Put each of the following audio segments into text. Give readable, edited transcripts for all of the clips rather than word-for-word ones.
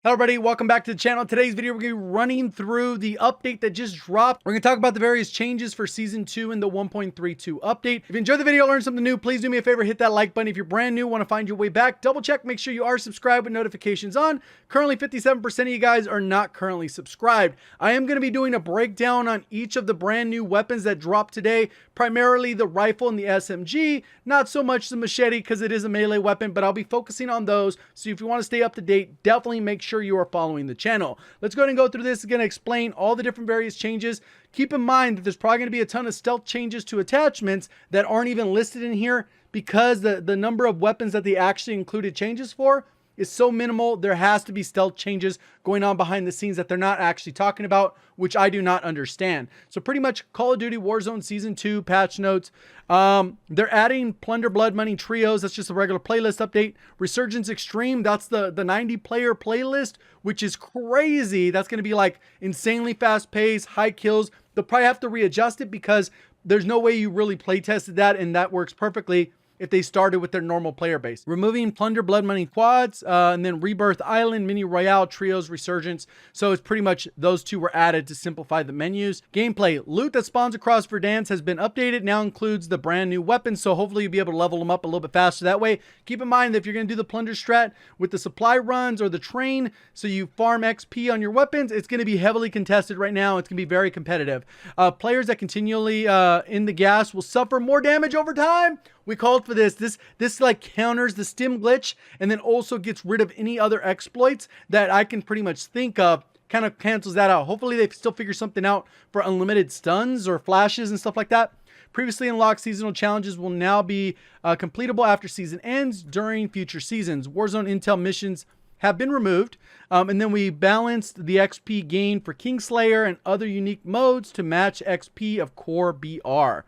Hello everybody, welcome back to the channel. Today's video, we're going to be running through the update that just dropped. We're going to talk about the various changes for Season 2 in the 1.32 update. If you enjoyed the video, learned something new, please do me a favor, hit that like button. If you're brand new, want to find your way back, double check, make sure you are subscribed with notifications on. Currently, 57% of you guys are not currently subscribed. I am going to be doing a breakdown on each of the brand new weapons that dropped today, primarily the rifle and the SMG, not so much the machete because it is a melee weapon, but I'll be focusing on those. So if you want to stay up to date, definitely make sure you are following the channel. Let's go ahead and go through this. It's going to explain all the different various changes. Keep in mind that there's probably going to be a ton of stealth changes to attachments that aren't even listed in here because the number of weapons that they actually included changes for is so minimal. There has to be stealth changes going on behind the scenes that they're not actually talking about, which I do not understand. So pretty much Call of Duty Warzone Season 2 patch notes. They're adding Plunder Blood Money Trios. That's just a regular playlist update. Resurgence Extreme, that's the 90 player playlist, which is crazy. That's going to be like insanely fast paced, high kills. They'll probably have to readjust it because there's no way you really play tested that, and that works perfectly if they started with their normal player base. Removing Plunder Blood Money Quads, and then Rebirth Island, Mini Royale, Trios, Resurgence. So it's pretty much those two were added to simplify the menus. Gameplay, loot that spawns across Verdansk has been updated, now includes the brand new weapons, so hopefully you'll be able to level them up a little bit faster that way. Keep in mind that if you're going to do the plunder strat with the supply runs or the train, so you farm XP on your weapons, it's going to be heavily contested right now. It's going to be very competitive. Players that continually in the gas will suffer more damage over time. We called for this. This like counters the stim glitch and then also gets rid of any other exploits that I can pretty much think of. Kind of cancels that out. Hopefully they still figure something out for unlimited stuns or flashes and stuff like that. Previously unlocked seasonal challenges will now be completable after season ends during future seasons. Warzone Intel missions have been removed. And then we balanced the XP gain for Kingslayer and other unique modes to match XP of Core BR.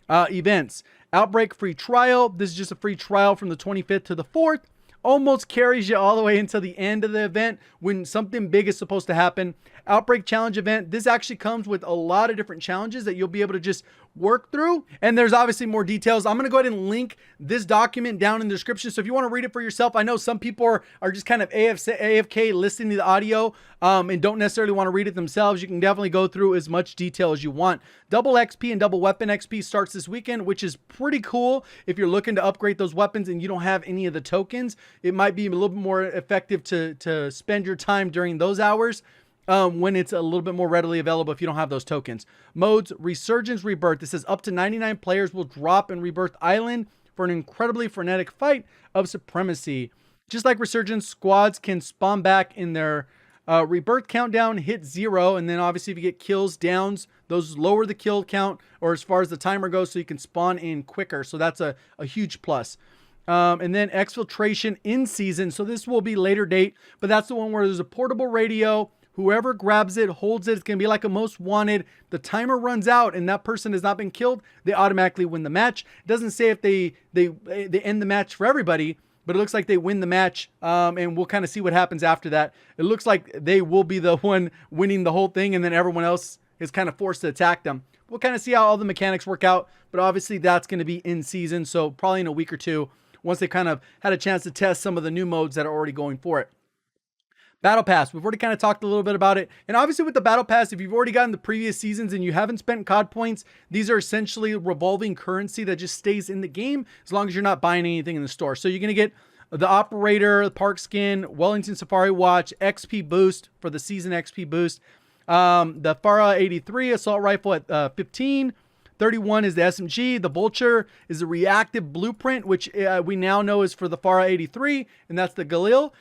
Events. Outbreak free trial. This is just a free trial from the 25th to the 4th. Almost carries you all the way until the end of the event when something big is supposed to happen. Outbreak challenge event. This actually comes with a lot of different challenges that you'll be able to just work through. And there's obviously more details. I'm going to go ahead and link this document down in the description. So if you want to read it for yourself, I know some people are just kind of AFK listening to the audio and don't necessarily want to read it themselves. You can definitely go through as much detail as you want. Double XP and double weapon XP starts this weekend, which is pretty cool. If you're looking to upgrade those weapons and you don't have any of the tokens, it might be a little bit more effective to spend your time during those hours. When it's a little bit more readily available if you don't have those tokens. Modes, Resurgence, Rebirth. This says up to 99 players will drop in Rebirth Island for an incredibly frenetic fight of supremacy. Just like Resurgence, squads can spawn back in their Rebirth countdown, hit 0, and then obviously if you get kills, downs, those lower the kill count, or as far as the timer goes, so you can spawn in quicker. So that's a huge plus. And then Exfiltration in season. So this will be later date, but that's the one where there's a portable radio. Whoever grabs it, holds it, it's going to be like a most wanted. The timer runs out and that person has not been killed, they automatically win the match. It doesn't say if they end the match for everybody, but it looks like they win the match, and we'll kind of see what happens after that. It looks like they will be the one winning the whole thing, and then everyone else is kind of forced to attack them. We'll kind of see how all the mechanics work out, but obviously that's going to be in season, so probably in a week or two, once they kind of had a chance to test some of the new modes that are already going for it. Battle Pass, we've already kind of talked a little bit about it. And obviously with the Battle Pass, if you've already gotten the previous seasons and you haven't spent COD points, these are essentially revolving currency that just stays in the game as long as you're not buying anything in the store. So you're going to get the Operator, the Park Skin, Wellington Safari Watch, XP Boost for the season XP Boost. The FARA 83 Assault Rifle at 15. 31 is the SMG. The Vulture is the Reactive Blueprint, which we now know is for the FARA 83, and that's the Galil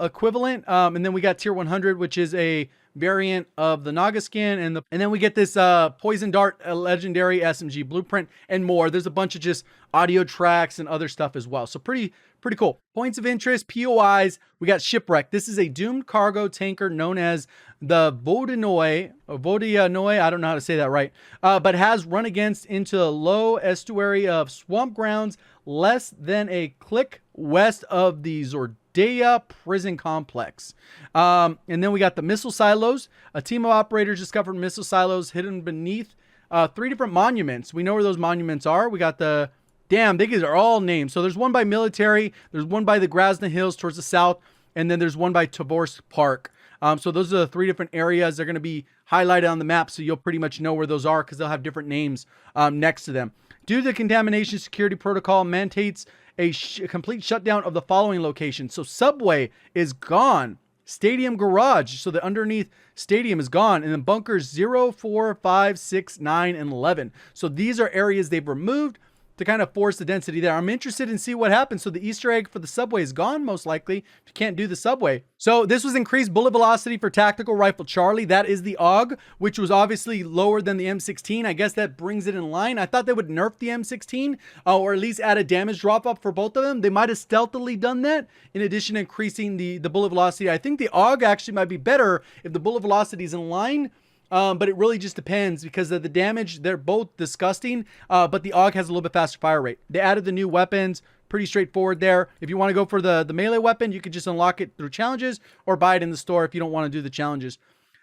equivalent. And then we got Tier 100, which is a variant of the Naga skin, and then we get this Poison Dart legendary SMG blueprint and more. There's a bunch of just audio tracks and other stuff as well. So pretty cool. Points of interest, POIs. We got Shipwreck. This is a doomed cargo tanker known as the Vodanoy, I don't know how to say that right, but has run against into a low estuary of swamp grounds less than a click west of the Zordaya prison complex. And then we got the missile silos. A team of operators discovered missile silos hidden beneath 3 different monuments. We know where those monuments are. We got the Damn, these are all names. So there's one by military. There's one by the Grasna Hills towards the south. and then there's one by Tavors Park. So those are the 3 different areas. They're going to be highlighted on the map, so you'll pretty much know where those are because they'll have different names next to them. Due to the contamination security protocol, mandates a complete shutdown of the following locations. So Subway is gone. Stadium Garage, so the underneath stadium is gone. And then bunkers 0, 4, 5, 6, 9, and 11. So these are areas they've removed to kind of force the density there. I'm interested in see what happens. So the Easter egg for the Subway is gone, most likely, if you can't do the Subway. So this was increased bullet velocity for Tactical Rifle Charlie. That is the AUG, which was obviously lower than the M16. I guess that brings it in line. I thought they would nerf the M16, or at least add a damage drop up for both of them. They might have stealthily done that, in addition to increasing the bullet velocity. I think the AUG actually might be better if the bullet velocity is in line. But it really just depends because of the damage. They're both disgusting, but the AUG has a little bit faster fire rate. They added the new weapons, pretty straightforward there. If you want to go for the melee weapon, you can just unlock it through challenges or buy it in the store if you don't want to do the challenges.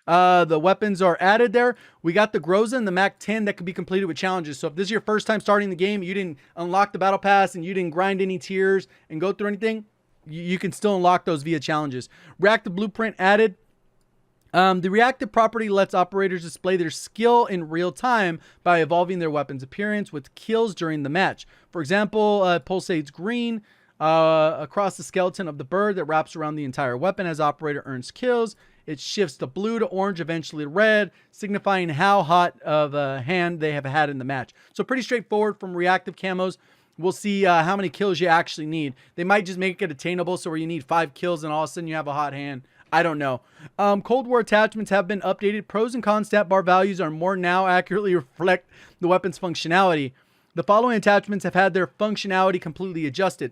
The weapons are added there. We got the Groza and the MAC-10 that can be completed with challenges. So if this is your first time starting the game, you didn't unlock the battle pass and you didn't grind any tiers and go through anything, you can still unlock those via challenges. Reactive Blueprint added. The reactive property lets operators display their skill in real time by evolving their weapon's appearance with kills during the match. For example, pulsates green across the skeleton of the bird that wraps around the entire weapon as operator earns kills. It shifts to blue to orange, eventually to red, signifying how hot of a hand they have had in the match. So pretty straightforward from reactive camos. We'll see how many kills you actually need. They might just make it attainable so where you need 5 kills and all of a sudden you have a hot hand. I don't know. Cold War attachments have been updated. Pros and cons stat bar values are more now accurately reflect the weapon's functionality. The following attachments have had their functionality completely adjusted.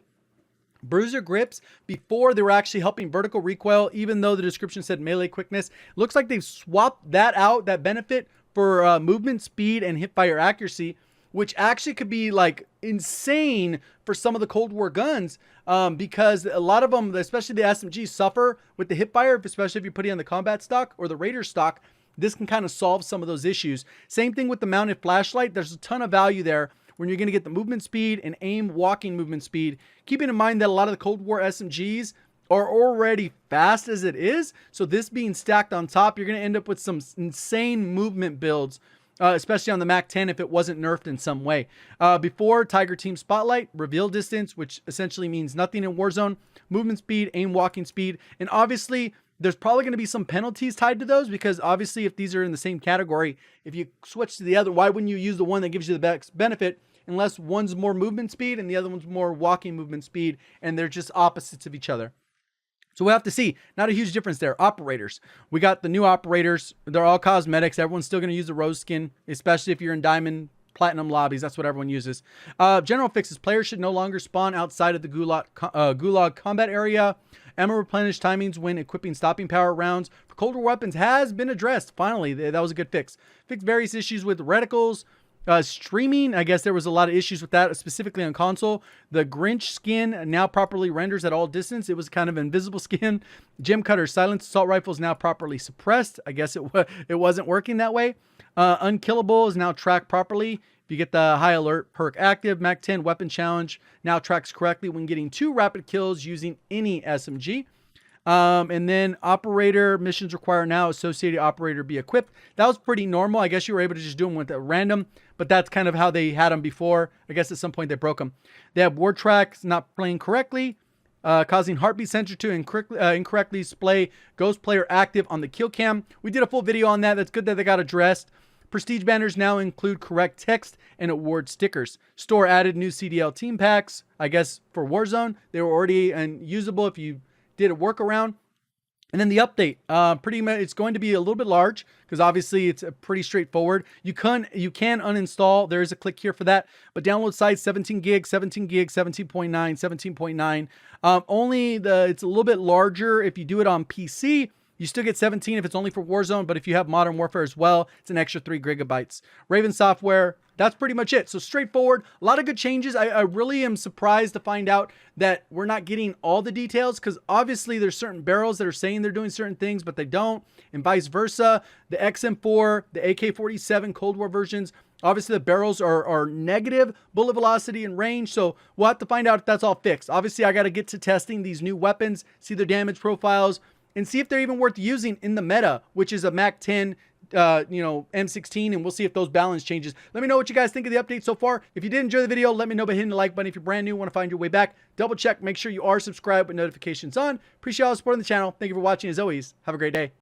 Bruiser grips, before they were actually helping vertical recoil, even though the description said melee quickness. Looks like they've swapped that out, that benefit, for movement speed and hipfire accuracy, which actually could be like insane for some of the Cold War guns, because a lot of them, especially the SMGs, suffer with the hipfire, especially if you're putting on the combat stock or the Raider stock. This can kind of solve some of those issues. Same thing with the mounted flashlight. There's a ton of value there when you're going to get the movement speed and aim walking movement speed. Keeping in mind that a lot of the Cold War SMGs are already fast as it is. So this being stacked on top, you're going to end up with some insane movement builds, especially on the MAC-10 if it wasn't nerfed in some way. Before, Tiger Team Spotlight, reveal distance, which essentially means nothing in Warzone, movement speed, aim walking speed, and obviously there's probably going to be some penalties tied to those, because obviously if these are in the same category, if you switch to the other, why wouldn't you use the one that gives you the best benefit unless one's more movement speed and the other one's more walking movement speed, and they're just opposites of each other. So we'll have to see. Not a huge difference there. Operators. We got the new operators. They're all cosmetics. Everyone's still going to use the rose skin, especially if you're in diamond, platinum lobbies. That's what everyone uses. General fixes. Players should no longer spawn outside of the gulag combat area. Ammo replenish timings when equipping stopping power rounds for Cold War weapons has been addressed. Finally, that was a good fix. Fixed various issues with reticles. Streaming, I guess there was a lot of issues with that, specifically on console. The Grinch skin now properly renders at all distance. It was kind of invisible skin. Gem cutter, silenced assault rifles now properly suppressed. I guess it wasn't working that way. Unkillable is now tracked properly. If you get the high alert perk active, MAC-10 weapon challenge now tracks correctly when getting 2 rapid kills using any SMG. And then operator missions require now associated operator be equipped. That was pretty normal. I guess you were able to just do them with a random, but that's kind of how they had them before. I guess at some point they broke them. They have ward tracks not playing correctly, causing heartbeat sensor to incorrectly display ghost player active on the kill cam. We did a full video on that. That's good that they got addressed. Prestige banners now include correct text and award stickers. Store added new CDL team packs, I guess for Warzone. They were already usable if you did a workaround. And then the update, pretty much it's going to be a little bit large because obviously it's pretty straightforward. You can uninstall. There is a click here for that, but download size 17 gig, 17 gig, 17.9, 17.9. Only it's a little bit larger if you do it on PC. You still get 17 if it's only for Warzone, but if you have Modern Warfare as well, it's an extra 3 gigabytes. Raven software, that's pretty much it. So straightforward, a lot of good changes. I really am surprised to find out that we're not getting all the details, because obviously there's certain barrels that are saying they're doing certain things, but they don't, and vice versa. The XM4, the AK-47 Cold War versions Obviously, the barrels are negative bullet velocity and range, so we'll have to find out if that's all fixed. Obviously, I got to get to testing these new weapons, see their damage profiles, and see if they're even worth using in the meta, which is a Mac 10, M16, and we'll see if those balance changes. Let me know what you guys think of the update so far. If you did enjoy the video, let me know by hitting the like button. If you're brand new, want to find your way back, double check, make sure you are subscribed with notifications on. Appreciate all the support on the channel. Thank you for watching. As always, have a great day.